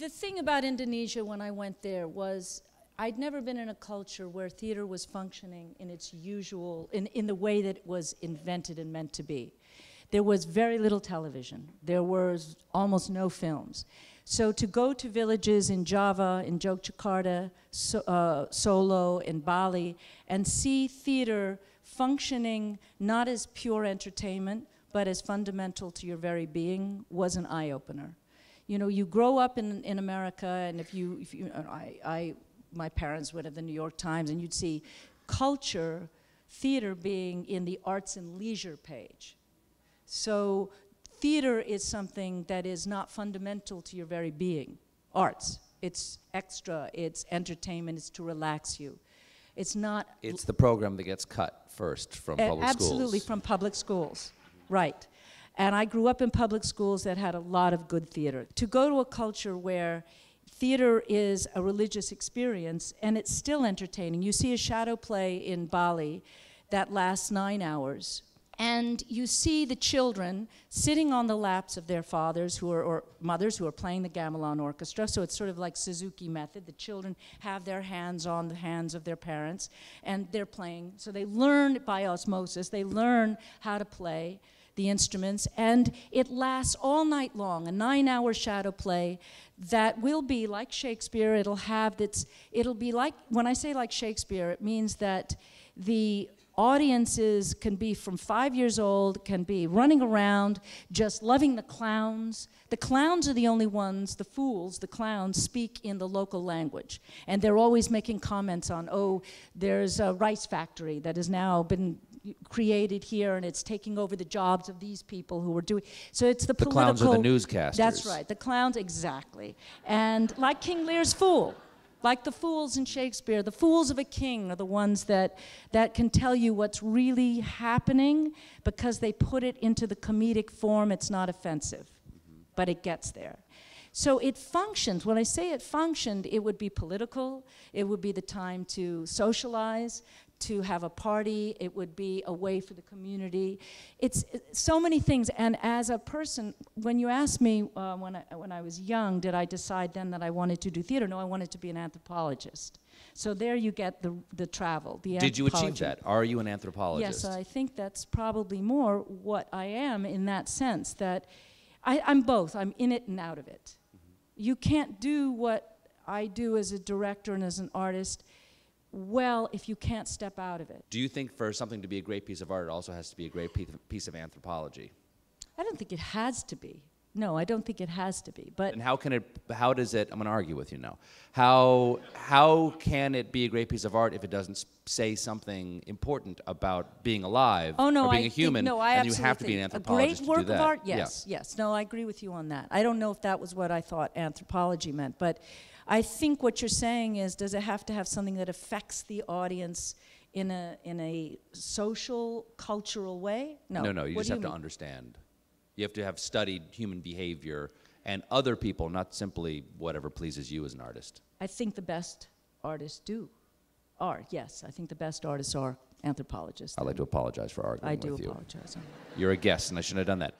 The thing about Indonesia when I went there was I'd never been in a culture where theater was functioning in its usual, in the way that it was invented and meant to be. There was very little television. There was almost no films. So to go to villages in Java, in Yogyakarta, Solo, in Bali, and see theater functioning not as pure entertainment, but as fundamental to your very being was an eye-opener. You know, you grow up in America, and my parents went to the New York Times, and you'd see culture, theater being in the arts and leisure page. So theater is something that is not fundamental to your very being. Arts, it's extra, it's entertainment, it's to relax you. It's not... It's the program that gets cut first from public schools. Absolutely, from public schools, right. And I grew up in public schools that had a lot of good theater. To go to a culture where theater is a religious experience and it's still entertaining. You see a shadow play in Bali that lasts 9 hours, and you see the children sitting on the laps of their fathers or mothers who are playing the gamelan orchestra, so it's sort of like Suzuki method. The children have their hands on the hands of their parents, and they're playing. So they learn by osmosis, they learn how to play the instruments, and it lasts all night long, a 9-hour shadow play that will be like Shakespeare. It'll be like, when I say like Shakespeare, it means that the audiences can be from 5 years old, can be running around, just loving the clowns. The clowns are the only ones, the fools, the clowns, speak in the local language. And they're always making comments on, oh, there's a rice factory that has now been created here, and it's taking over the jobs of these people who were doing. So it's the political. The clowns are the newscasters. That's right, the clowns, exactly. And like King Lear's fool, like the fools in Shakespeare, the fools of a king are the ones that can tell you what's really happening because they put it into the comedic form. It's not offensive, but it gets there. So it functions. When I say it functioned, it would be political. It would be the time to socialize, to have a party. It would be a way for the community. It's so many things. And as a person, when you asked me when I was young, did I decide then that I wanted to do theater? No, I wanted to be an anthropologist. So there you get the travel, the Did you achieve that? Are you an anthropologist? Yes, I think that's probably more what I am in that sense, that I'm both. I'm in it and out of it. You can't do what I do as a director and as an artist well if you can't step out of it. Do you think for something to be a great piece of art, it also has to be a great piece of anthropology? I don't think it has to be. No, I don't think it has to be. But and how does it, I'm going to argue with you now. How can it be a great piece of art if it doesn't say something important about being alive or being a human, and you have to be an anthropologist to do that? A great work of art, yes, yes. No, I agree with you on that. I don't know if that was what I thought anthropology meant, but I think what you're saying is, does it have to have something that affects the audience in a social, cultural way? No. No, you just have to understand. You have to have studied human behavior and other people, not simply whatever pleases you as an artist. I think the best artists are, yes. I think the best artists are anthropologists. I'd like to apologize for arguing with you. I do apologize. You're a guest, and I shouldn't have done that.